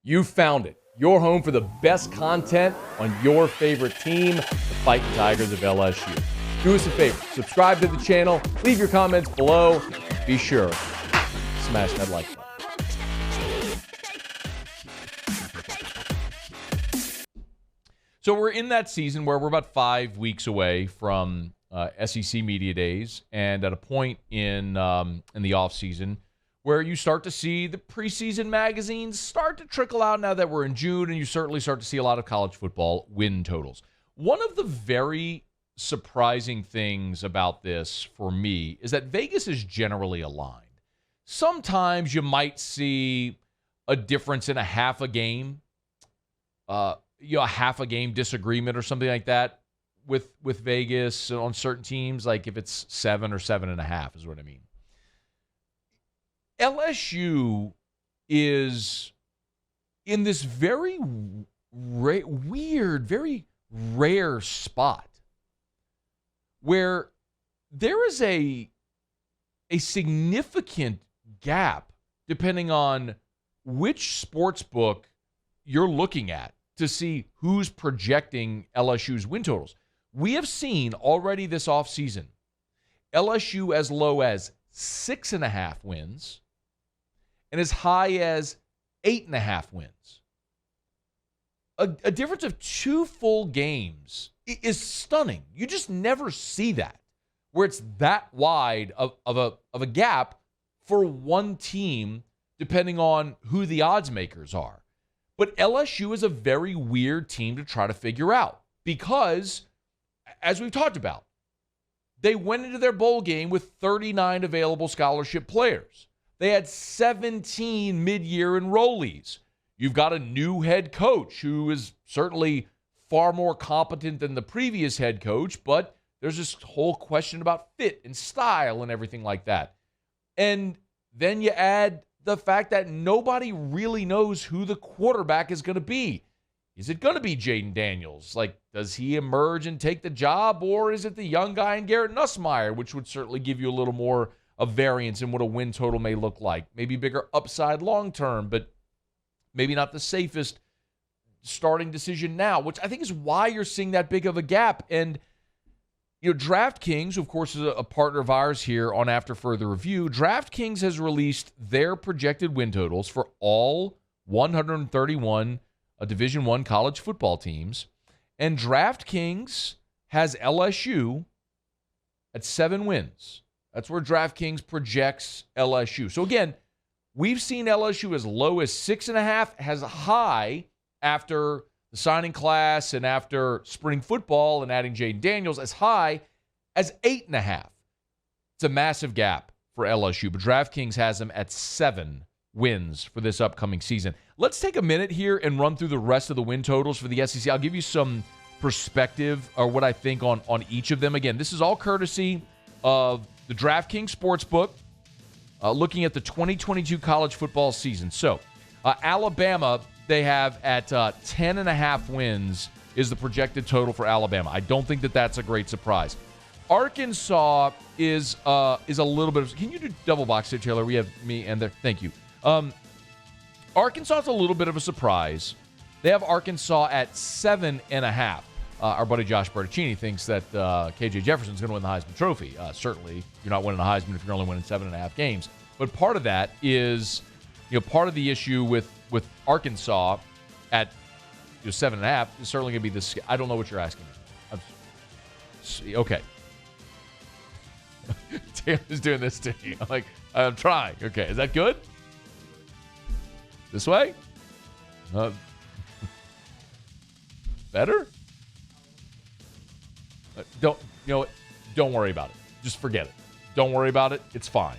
You found it. Your home for the best content on your favorite team, the Fighting Tigers of LSU. Do us a favor. Subscribe to the channel. Leave your comments below. Be sure to smash that like button. So we're in that season where we're about 5 weeks away from SEC Media Days, and at a point in the offseason where you start to see the preseason magazines start to trickle out now that we're in June, and you certainly start to see a lot of college football win totals. One of the very surprising things about this for me is that Vegas is generally aligned. Sometimes you might see a difference in a half a game, a half a game disagreement or something like that with Vegas on certain teams, like if it's 7 or 7.5 is what I mean. LSU is in this very weird, very rare spot where there is a significant gap depending on which sports book you're looking at to see who's projecting LSU's win totals. We have seen already this offseason LSU as low as 6.5 wins and as high as 8.5 wins. A difference of 2 full games is stunning. You just never see that, where it's that wide of a gap for one team, depending on who the odds makers are. But LSU is a very weird team to try to figure out because, as we've talked about, they went into their bowl game with 39 available scholarship players. They had 17 mid-year enrollees. You've got a new head coach who is certainly far more competent than the previous head coach, but there's this whole question about fit and style and everything like that. And then you add the fact that nobody really knows who the quarterback is going to be. Is it going to be Jaden Daniels? Like, does he emerge and take the job, or is it the young guy in Garrett Nussmeier, which would certainly give you a little more of variance in what a win total may look like? Maybe bigger upside long term, but maybe not the safest starting decision now, which I think is why you're seeing that big of a gap. And, Draft Kings, of course, is a partner of ours here on After Further Review. Draft Kings has released their projected win totals for all 131 Division I college football teams. And Draft Kings has LSU at 7 wins. That's where Draft Kings projects LSU. So, again, we've seen LSU as low as 6.5, as high after the signing class and after spring football and adding Jaden Daniels, as high as 8.5. It's a massive gap for LSU, but DraftKings has them at 7 wins for this upcoming season. Let's take a minute here and run through the rest of the win totals for the SEC. I'll give you some perspective or what I think on each of them. Again, this is all courtesy of the DraftKings Sportsbook, looking at the 2022 college football season. So, Alabama, they have at 10.5 wins is the projected total for Alabama. I don't think that that's a great surprise. Arkansas is a little bit of... Can you do double box here, Taylor? We have me and there. Thank you. Arkansas is a little bit of a surprise. They have Arkansas at 7.5. Our buddy Josh Bertaccini thinks that KJ Jefferson's going to win the Heisman Trophy. Certainly, you're not winning a Heisman if you're only winning 7.5 games. But part of that is, part of the issue with Arkansas at 7.5 is certainly going to be this. I don't know what you're asking me. Okay. Taylor's doing this to me. I'm trying. Okay, is that good? This way? Better? Don't worry about it. Just forget it. Don't worry about it. It's fine.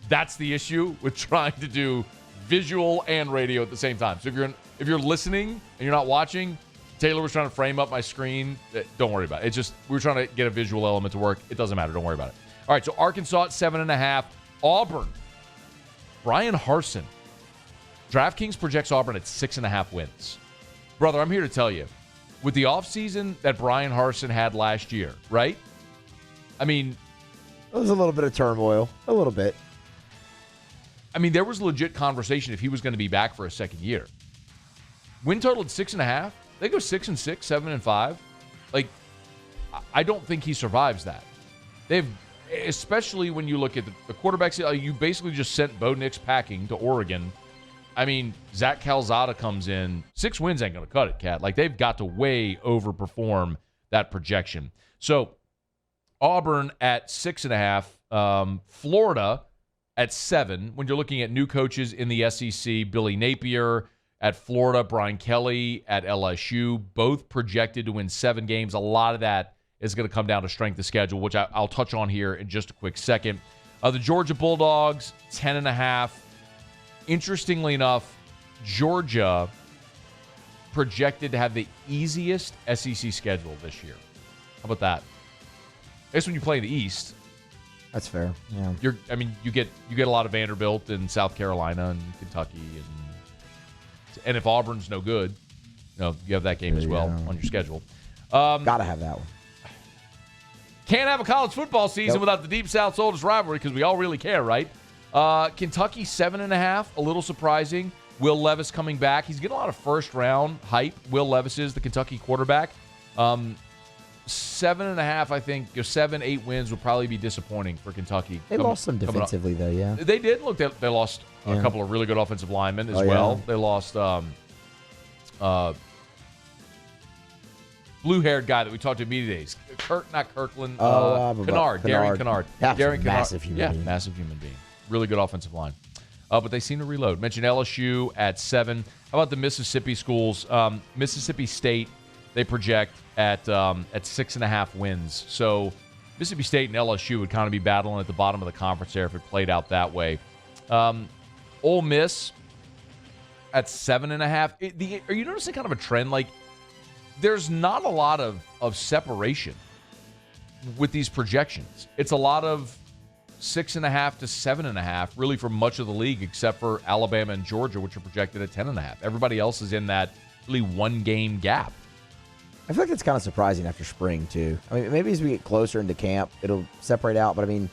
That's the issue with trying to do visual and radio at the same time. So if you're listening and you're not watching, Taylor was trying to frame up my screen. Don't worry about it. It's just we were trying to get a visual element to work. It doesn't matter. Don't worry about it. All right, so Arkansas at 7.5. Auburn. Brian Harsin. DraftKings projects Auburn at 6.5 wins. Brother, I'm here to tell you, with the offseason that Brian Harsin had last year, right? I mean, there was a little bit of turmoil. A little bit. I mean, there was legit conversation if he was going to be back for a second year. Win total at 6.5. They go 6-6, 7-5. Like, I don't think he survives that. They've, especially when you look at the quarterbacks, you basically just sent Bo Nix packing to Oregon. I mean, Zach Calzada comes in. 6 wins ain't going to cut it, Cat. Like, they've got to way overperform that projection. So, Auburn at 6.5. Florida at 7. When you're looking at new coaches in the SEC, Billy Napier at Florida, Brian Kelly at LSU, both projected to win 7 games. A lot of that is going to come down to strength of schedule, which I'll touch on here in just a quick second. The Georgia Bulldogs, 10.5. Interestingly enough, Georgia projected to have the easiest SEC schedule this year. How about that? I guess when you play in the East, that's fair. Yeah, you get a lot of Vanderbilt and South Carolina and Kentucky, and if Auburn's no good, you have that game as well on your schedule. Gotta have that one. Can't have a college football season without the Deep South's oldest rivalry because we all really care, right? Kentucky 7.5, a little surprising. Will Levis coming back. He's getting a lot of first-round hype. Will Levis is the Kentucky quarterback. 7.5, I think, 7-8 wins would probably be disappointing for Kentucky. They lost some defensively, though, yeah. They did. Look, they lost a couple of really good offensive linemen as well. Yeah. They lost blue-haired guy that we talked to media days. Kennard. Darian Kennard. Massive human being. Massive human being. Really good offensive line. But they seem to reload. Mentioned LSU at 7. How about the Mississippi schools? Mississippi State, they project at 6.5 wins. So Mississippi State and LSU would kind of be battling at the bottom of the conference there if it played out that way. Ole Miss at 7.5. Are you noticing kind of a trend? Like, there's not a lot of separation with these projections. It's a lot of 6.5 to 7.5, really, for much of the league, except for Alabama and Georgia, which are projected at 10.5. Everybody else is in that really one-game gap. I feel like that's kind of surprising after spring, too. I mean, maybe as we get closer into camp, it'll separate out. But, I mean,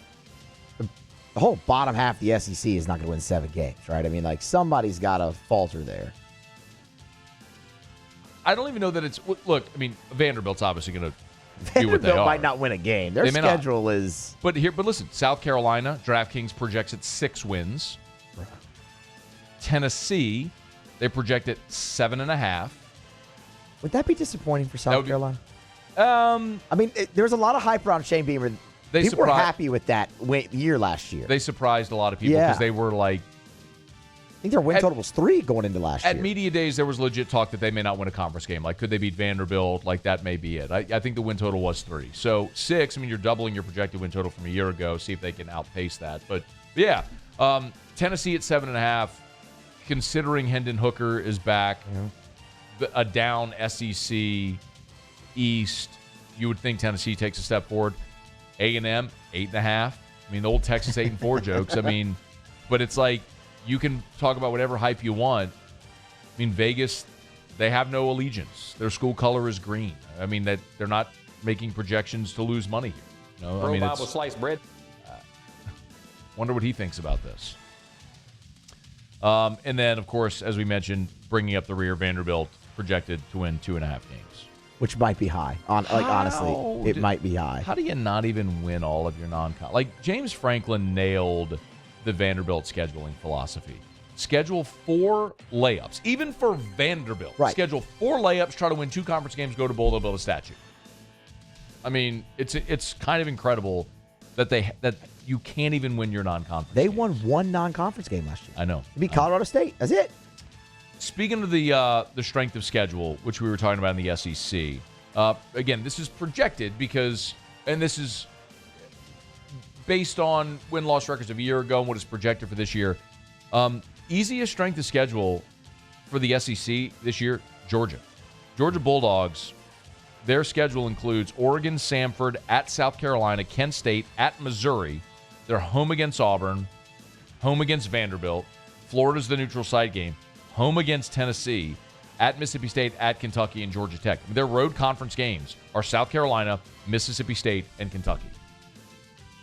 the whole bottom half of the SEC is not going to win 7 games, right? I mean, like, somebody's got to falter there. I don't even know that it's – look, I mean, Vanderbilt's obviously going to do what they are. Vanderbilt might not win a game. Their schedule is – But listen, South Carolina, Draft Kings projects at 6 wins. Tennessee, they project at 7.5. Would that be disappointing for South Carolina? I mean, there's a lot of hype around Shane Beamer. People were happy with that year last year. They surprised a lot of people because they were like – I think their win total was 3 going into last year. At media days, there was legit talk that they may not win a conference game. Like, could they beat Vanderbilt? Like, that may be it. I think the win total was 3. So, 6, I mean, you're doubling your projected win total from a year ago. See if they can outpace that. But, yeah, Tennessee at 7.5, considering Hendon Hooker is back, a down SEC East, you would think Tennessee takes a step forward. A&M, 8.5. I mean, the old Texas 8-4 jokes. I mean, but it's like, you can talk about whatever hype you want. I mean, Vegas, they have no allegiance. Their school color is green. I mean, that they're not making projections to lose money here. I mean, it's sliced bread. Wonder what he thinks about this. And then, of course, as we mentioned, bringing up the rear, Vanderbilt projected to win 2.5 games, which might be high. Honestly, it might be high. How do you not even win all of your non-con? Like, James Franklin nailed the Vanderbilt scheduling philosophy. Schedule 4 layups. Even for Vanderbilt. Right. Schedule 4 layups, try to win 2 conference games, go to bowl, they'll build a statue. I mean, it's kind of incredible that you can't even win your non-conference They games. won 1 non-conference game last year. I know. It beat Colorado State. That's it. Speaking of the strength of schedule, which we were talking about in the SEC, again, this is projected because, and this is based on win-loss records of a year ago and what is projected for this year. Easiest strength of schedule for the SEC this year, Georgia. Georgia Bulldogs, their schedule includes Oregon, Samford, at South Carolina, Kent State, at Missouri. They're home against Auburn, home against Vanderbilt. Florida's the neutral site game. Home against Tennessee, at Mississippi State, at Kentucky, and Georgia Tech. Their road conference games are South Carolina, Mississippi State, and Kentucky.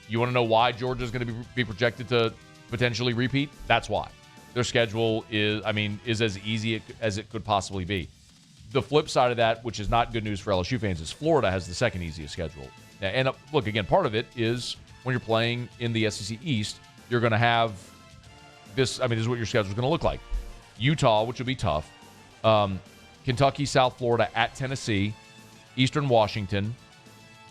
You want to know why Georgia's going to be projected to potentially repeat. That's why. Their schedule is as easy as it could possibly be. The flip side of that, which is not good news for LSU fans, is Florida has the second easiest schedule. And look, again, part of it is when you're playing in the SEC East, you're going to have this. This is what your schedule is going to look like. Utah, which will be tough. Kentucky, South Florida, at Tennessee, Eastern Washington,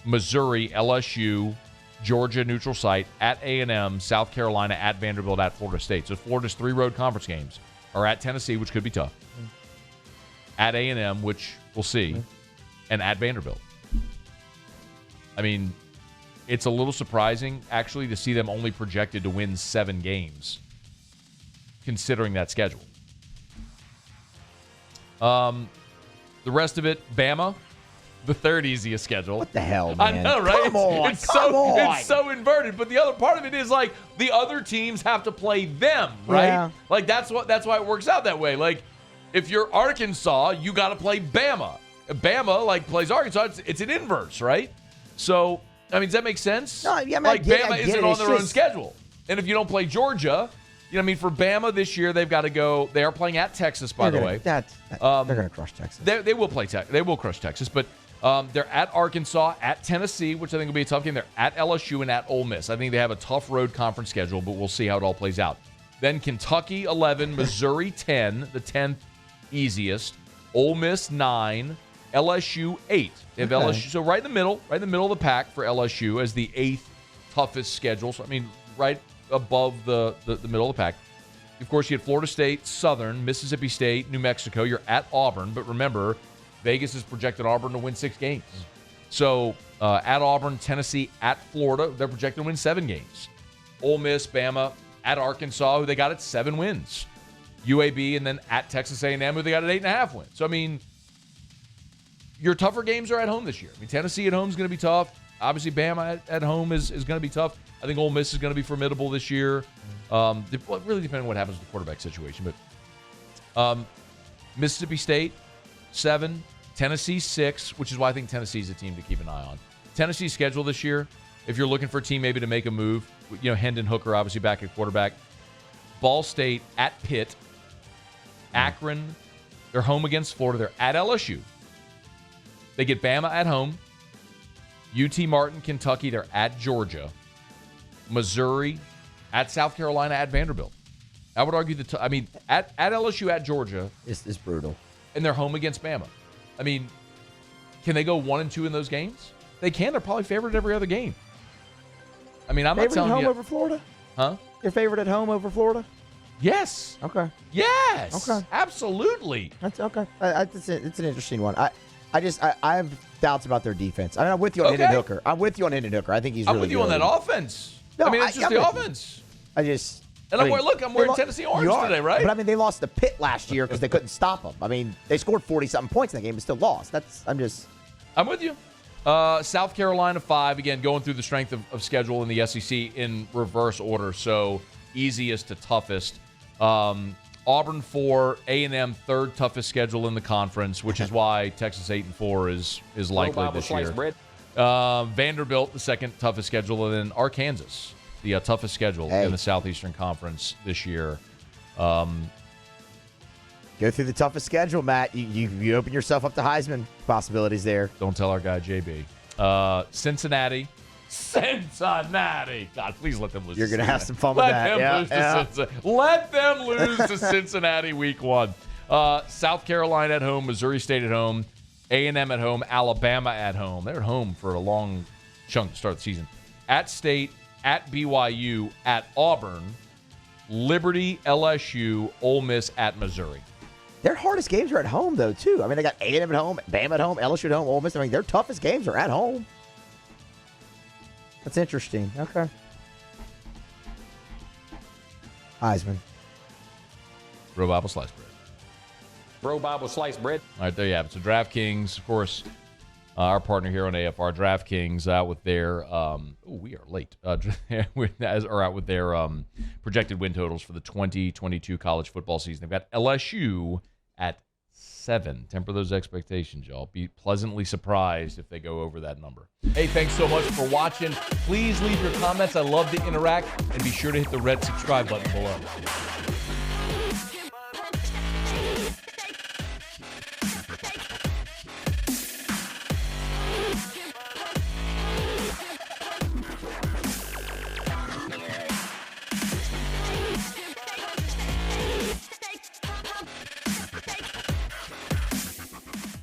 Missouri, LSU, Georgia, neutral site, at A&M, South Carolina, at Vanderbilt, at Florida State. So Florida's 3 road conference games are at Tennessee, which could be tough, at A&M, which we'll see, and at Vanderbilt. It's a little surprising, actually, to see them only projected to win 7 games, considering that schedule. The rest of it, Bama, the third easiest schedule. What the hell, man? I know, right? Come on, It's so inverted. But the other part of it is like the other teams have to play them, right? Yeah. Like that's why it works out that way. Like if you're Arkansas, you got to play Bama. Bama plays Arkansas. It's an inverse, right? So does that make sense? No, yeah, Bama isn't on their own schedule, and if you don't play Georgia. For Bama this year, they've got to go. They are playing at Texas, by the way. They're going to crush Texas. They will play Texas. They will crush Texas, but they're at Arkansas, at Tennessee, which I think will be a tough game. They're at LSU and at Ole Miss. I think they have a tough road conference schedule, but we'll see how it all plays out. Then Kentucky 11, Missouri 10, the 10th easiest. Ole Miss 9, LSU 8. They have LSU, so right in the middle of the pack for LSU as the 8th toughest schedule. So right above the middle of the pack. Of course, you had Florida State, Southern, Mississippi State, New Mexico. You're at Auburn, but remember, Vegas has projected Auburn to win 6 games. So at Auburn, Tennessee, at Florida, they're projected to win 7 games. Ole Miss, Bama, at Arkansas, who they got at 7 wins. UAB, and then at Texas A&M, who they got at 8.5 wins. So, your tougher games are at home this year. Tennessee at home is going to be tough. Obviously, Bama at home is going to be tough. I think Ole Miss is going to be formidable this year. Really depending on what happens with the quarterback situation. But Mississippi State, 7. Tennessee, 6, which is why I think Tennessee is a team to keep an eye on. Tennessee's schedule this year, if you're looking for a team maybe to make a move, Hendon Hooker obviously back at quarterback. Ball State at Pitt. Akron, they're home against Florida. They're at LSU. They get Bama at home. UT Martin, Kentucky, they're at Georgia. Missouri, at South Carolina, at Vanderbilt. I would argue at LSU, at Georgia. It's brutal. And they're home against Bama. Can they go 1-2 in those games? They can. They're probably favored every other game. I'm not telling you. Favorite at home over Florida? Huh? Your favorite at home over Florida? Yes. Okay. Yes. Okay. Absolutely. That's okay. It's an interesting one. I have doubts about their defense. I'm with you on Hendon Hooker. I think he's really good. I'm with you on that offense. No, it's just the offense. I'm wearing Tennessee orange today, right? But they lost to Pitt last year because they couldn't stop them. They scored 40-something points in that game but still lost. I'm with you. South Carolina 5, again, going through the strength of schedule in the SEC in reverse order. So easiest to toughest. Auburn 4, A&M 3rd toughest schedule in the conference, which is why Texas 8-4 is likely this year. Vanderbilt, the 2nd toughest schedule, and then Arkansas, the toughest schedule in the Southeastern Conference this year. Go through the toughest schedule, Matt. You open yourself up to Heisman possibilities there. Don't tell our guy JB. Cincinnati. God, please let them lose. You're going to have some fun with that. Let them lose to Cincinnati week 1. South Carolina at home, Missouri State at home, A&M at home, Alabama at home. They're at home for a long chunk to start the season. At State, at BYU, at Auburn, Liberty, LSU, Ole Miss, at Missouri. Their hardest games are at home, though, too. They got A&M at home, Bama at home, LSU at home, Ole Miss. Their toughest games are at home. That's interesting. Okay. Heisman. Bro Bible Slice Bread. Bro Bible Slice Bread. All right, there you have it. So DraftKings, of course, our partner here on AFR, DraftKings, out with their we are late. Are out with their projected win totals for the 2022 college football season. They've got LSU at 7. Temper those expectations, y'all. Be pleasantly surprised if they go over that number. Hey, thanks so much for watching. Please leave your comments. I love to interact. And be sure to hit the red subscribe button below.